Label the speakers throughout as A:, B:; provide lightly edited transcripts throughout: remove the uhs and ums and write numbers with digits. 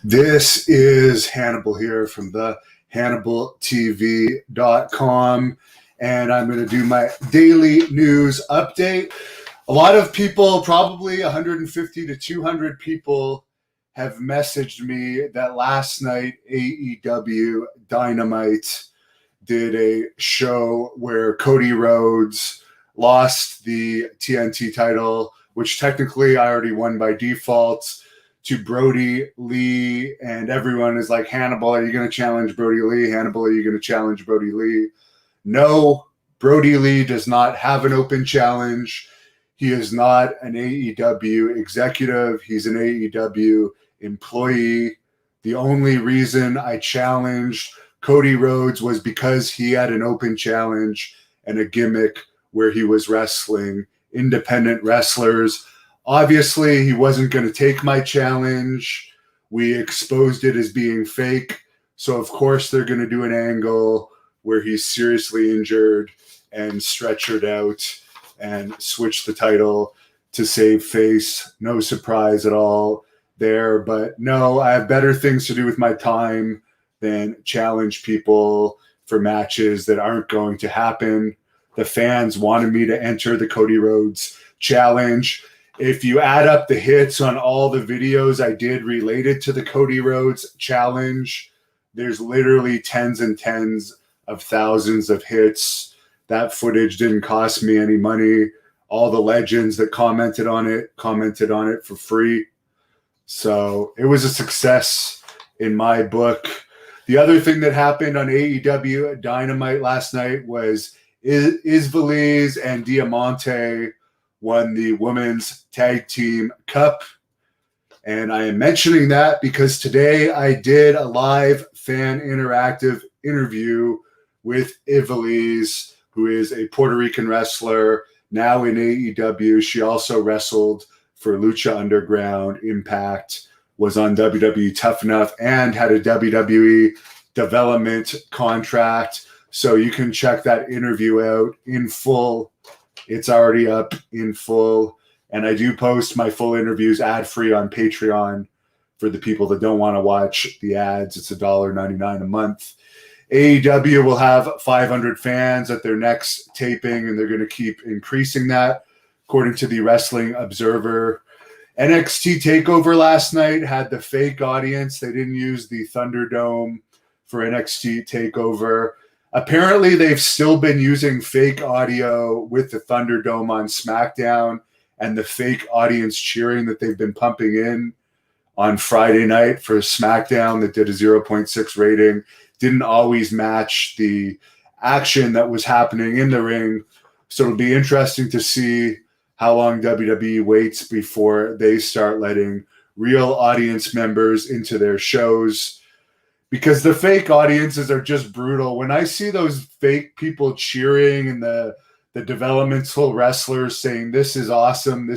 A: This is Hannibal here from the HannibalTV.com, and I'm going to do my daily news update. A lot of people, probably 150 to 200 people, have messaged me that last night AEW Dynamite did a show where Cody Rhodes lost the TNT title, which technically I already won by default, to Brody Lee, and everyone is like, Hannibal, are you going to challenge Brody Lee? Hannibal, are you going to challenge Brody Lee? No, Brody Lee does not have an open challenge. He is not an AEW executive. He's an AEW employee. The only reason I challenged Cody Rhodes was because he had an open challenge and a gimmick where he was wrestling independent wrestlers. Obviously, he wasn't going to take my challenge. We exposed it as being fake. So, of course, they're going to do an angle where he's seriously injured and stretchered out and switch the title to save face. No surprise at all there. But no, I have better things to do with my time than challenge people for matches that aren't going to happen. The fans wanted me to enter the Cody Rhodes challenge. If you add up the hits on all the videos I did related to the Cody Rhodes challenge, there's literally tens and tens of thousands of hits. That footage didn't cost me any money. All the legends that commented on it for free. So it was a success in my book. The other thing that happened on AEW Dynamite last night was Isvaliz and Diamante won the Women's Tag Team Cup. And I am mentioning that because today I did a live fan interactive interview with Isvaliz, who is a Puerto Rican wrestler now in AEW. She also wrestled for Lucha Underground, Impact, was on WWE Tough Enough, and had a WWE development contract. So you can check that interview out in full. It's already up in full. And I do post my full interviews ad-free on Patreon for the people that don't want to watch the ads. It's $1.99 a month. AEW will have 500 fans at their next taping, and they're going to keep increasing that, according to the Wrestling Observer. NXT Takeover last night had the fake audience. They didn't use the Thunderdome for NXT Takeover. Apparently, they've still been using fake audio with the Thunderdome on SmackDown, and the fake audience cheering that they've been pumping in on Friday night for SmackDown that did a 0.6 rating didn't always match the action that was happening in the ring. So it'll be interesting to see how long WWE waits before they start letting real audience members into their shows, because the fake audiences are just brutal. When I see those fake people cheering and the developmental wrestlers saying, this is awesome,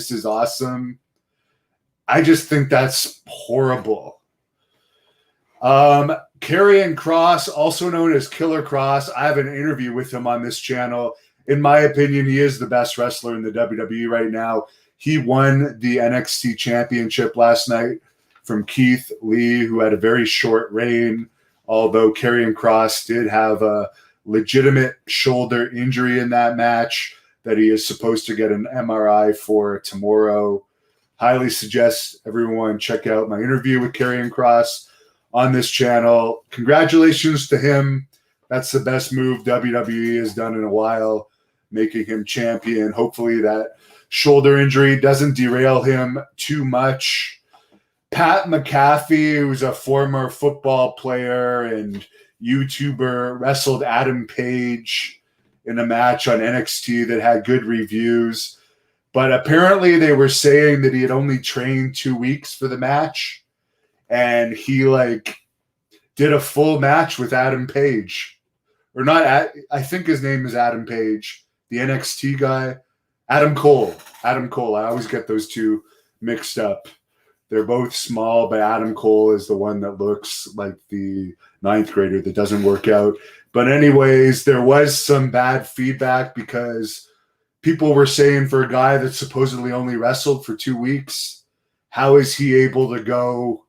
A: I just think that's horrible. Karrion Kross, also known as Killer Kross, I have an interview with him on this channel. In my opinion, he is the best wrestler in the WWE right now. He won the NXT Championship last night from Keith Lee, who had a very short reign, although Karrion Kross did have a legitimate shoulder injury in that match that he is supposed to get an MRI for tomorrow. Highly suggest everyone check out my interview with Karrion Kross on this channel. Congratulations to him. That's the best move WWE has done in a while, making him champion. Hopefully that shoulder injury doesn't derail him too much. Pat McAfee, who's a former football player and YouTuber, wrestled Adam Page in a match on NXT that had good reviews. But apparently they were saying that he had only trained 2 weeks for the match. And he did a full match with Adam Page. Or not, I think his name is Adam Page, the NXT guy. Adam Cole. I always get those two mixed up. They're both small, but Adam Cole is the one that looks like the ninth grader that doesn't work out. But anyways, there was some bad feedback because people were saying, for a guy that supposedly only wrestled for 2 weeks, how is he able to go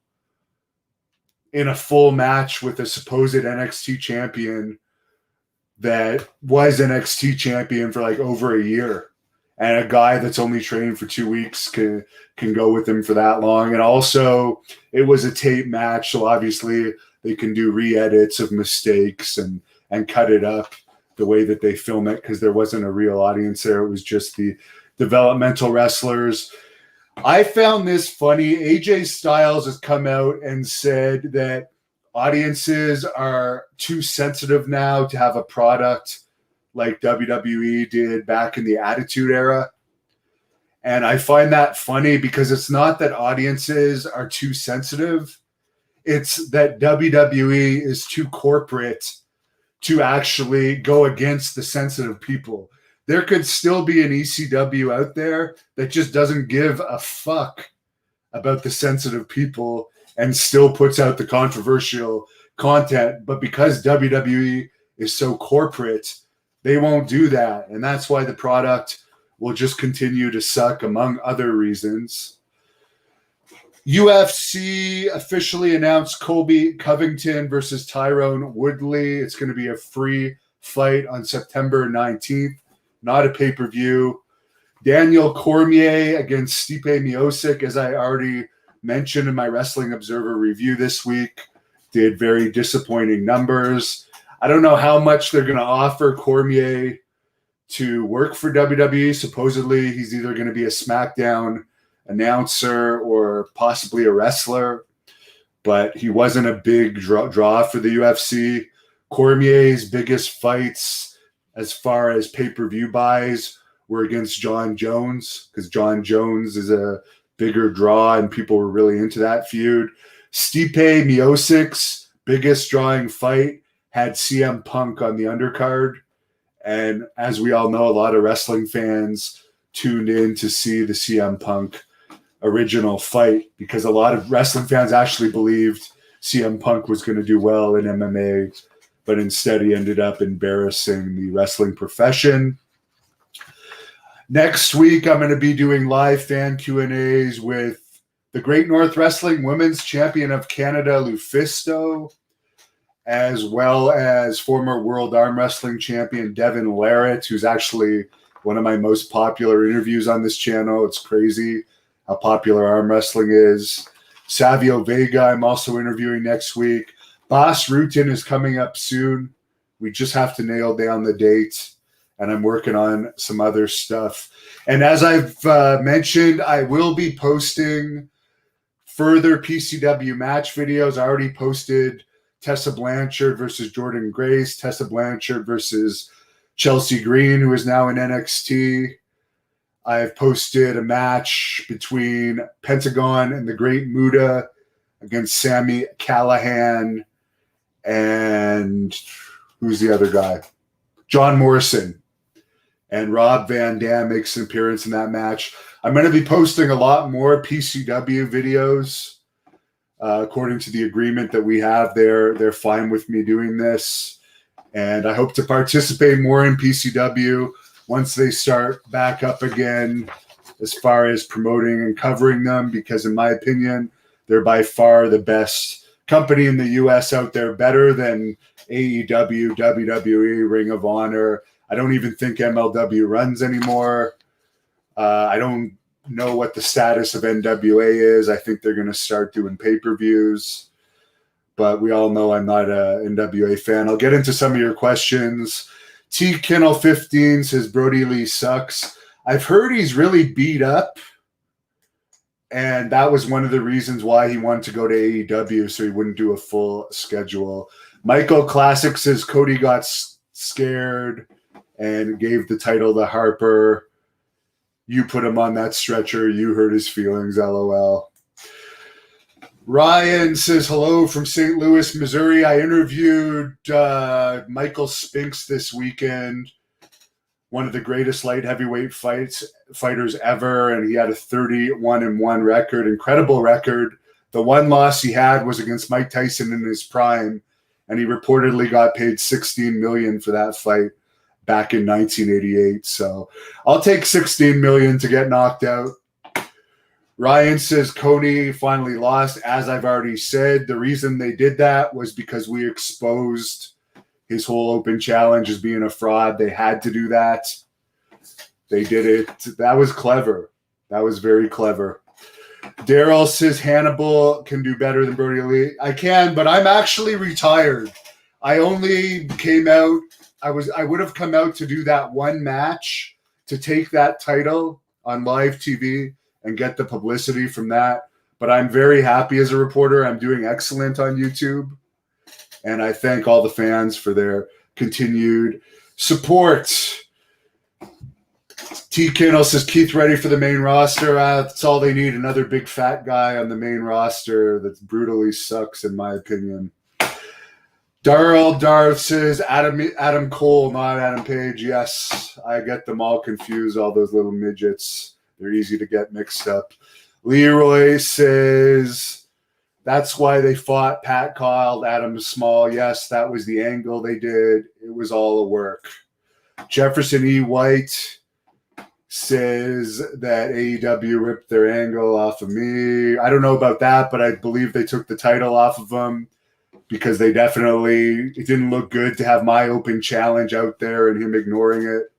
A: in a full match with a supposed NXT champion that was NXT champion for like over a year. And a guy that's only trained for 2 weeks can go with him for that long. And also, it was a tape match, so obviously they can do re-edits of mistakes and cut it up the way that they film it, because there wasn't a real audience there. It was just the developmental wrestlers. I found this funny. AJ Styles has come out and said that audiences are too sensitive now to have a product like WWE did back in the Attitude Era. And I find that funny because it's not that audiences are too sensitive. It's that WWE is too corporate to actually go against the sensitive people. There could still be an ECW out there that just doesn't give a fuck about the sensitive people and still puts out the controversial content. But because WWE is so corporate, they won't do that. And that's why the product will just continue to suck, among other reasons. UFC officially announced Colby Covington versus Tyrone Woodley. It's going to be a free fight on September 19th, not a pay-per-view. Daniel Cormier against Stipe Miocic, as I already mentioned in my Wrestling Observer review this week, did very disappointing numbers. I don't know how much they're going to offer Cormier to work for WWE. Supposedly, he's either going to be a SmackDown announcer or possibly a wrestler, but he wasn't a big draw for the UFC. Cormier's biggest fights as far as pay-per-view buys were against John Jones, because John Jones is a bigger draw and people were really into that feud. Stipe Miocic's biggest drawing fight had CM Punk on the undercard. And as we all know, a lot of wrestling fans tuned in to see the CM Punk original fight, because a lot of wrestling fans actually believed CM Punk was going to do well in MMA, but instead he ended up embarrassing the wrestling profession. Next week, I'm going to be doing live fan Q&As with the Great North Wrestling Women's Champion of Canada, Lufisto, as well as former World Arm Wrestling Champion Devin Larratt, who's actually one of my most popular interviews on this channel. It's crazy how popular arm wrestling is. Savio Vega, I'm also interviewing next week. Bas Rutten is coming up soon. We just have to nail down the date, and I'm working on some other stuff. And as I've mentioned, I will be posting further PCW match videos. I already posted Tessa Blanchard versus Jordan Grace, Tessa Blanchard versus Chelsea Green, who is now in NXT. I've posted a match between Pentagon and the Great Muta against Sami Callihan and who's the other guy? John Morrison. And Rob Van Dam makes an appearance in that match. I'm going to be posting a lot more PCW videos. According to the agreement that we have there, they're fine with me doing this. And I hope to participate more in PCW once they start back up again as far as promoting and covering them, because in my opinion, they're by far the best company in the U.S. out there, better than AEW, WWE, Ring of Honor. I don't even think MLW runs anymore. I don't know what the status of NWA is. I think they're going to start doing pay-per-views, but we all know I'm not an NWA fan. I'll get into some of your questions. T. Kennel 15 says Brody Lee sucks. I've heard he's really beat up, and that was one of the reasons why he wanted to go to AEW, so he wouldn't do a full schedule. Michael Classic says Cody got scared and gave the title to Harper. You put him on that stretcher. You hurt his feelings, LOL. Ryan says, hello from St. Louis, Missouri. I interviewed Michael Spinks this weekend, one of the greatest light heavyweight fighters ever, and he had a 31-1 record, incredible record. The one loss he had was against Mike Tyson in his prime, and he reportedly got paid $16 million for that fight back in 1988. So I'll take $16 million to get knocked out. Ryan says Cody finally lost. As I've already said, the reason they did that was because we exposed his whole open challenge as being a fraud. They had to do that. They did it. That was clever. That was very clever. Daryl says Hannibal can do better than Brody Lee. I can, but I'm actually retired. I only came out. I would have come out to do that one match to take that title on live TV and get the publicity from that. But I'm very happy as a reporter. I'm doing excellent on YouTube. And I thank all the fans for their continued support. T. Kinnell says Keith ready for the main roster. That's all they need. Another big fat guy on the main roster that brutally sucks, in my opinion. Darth says Adam Cole, not Adam Page. Yes, I get them all confused, all those little midgets. They're easy to get mixed up. Leroy says that's why they fought. Pat called Adam Small. Yes, that was the angle they did. It was all a work. Jefferson E. White says that AEW ripped their angle off of me. I don't know about that, but I believe they took the title off of them because it didn't look good to have my open challenge out there and him ignoring it.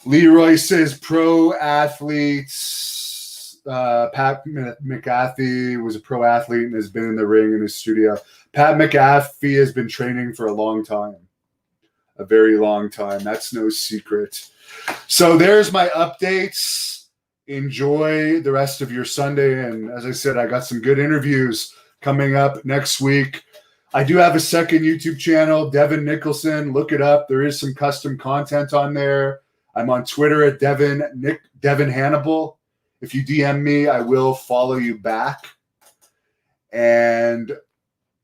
A: Leroy says pro athletes. Pat McAfee was a pro athlete and has been in the ring in his studio. Pat McAfee has been training for a long time. A very long time. That's no secret. So there's my updates. Enjoy the rest of your Sunday. And as I said, I got some good interviews coming up next week. I do have a second YouTube channel, Devin Nicholson. Look it up. There is some custom content on there. I'm on Twitter at Devin Hannibal. If you DM me, I will follow you back. And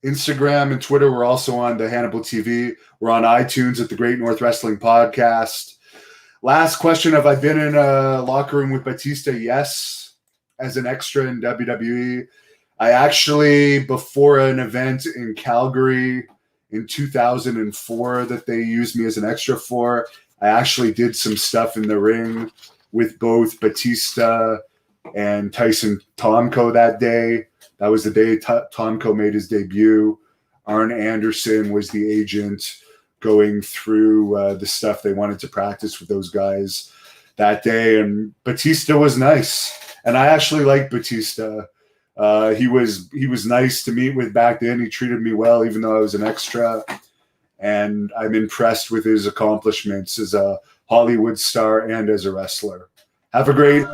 A: Instagram and Twitter, we're also on the Hannibal TV. We're on iTunes at the Great North Wrestling Podcast. Last question, have I been in a locker room with Batista? Yes, as an extra in WWE. I actually, before an event in Calgary in 2004 that they used me as an extra for, I actually did some stuff in the ring with both Batista and Tyson Tomko that day. That was the day Tomko made his debut. Arn Anderson was the agent going through the stuff they wanted to practice with those guys that day. And Batista was nice. And I actually liked Batista. He was nice to meet with back then. He treated me well, even though I was an extra. And I'm impressed with his accomplishments as a Hollywood star and as a wrestler. Have a great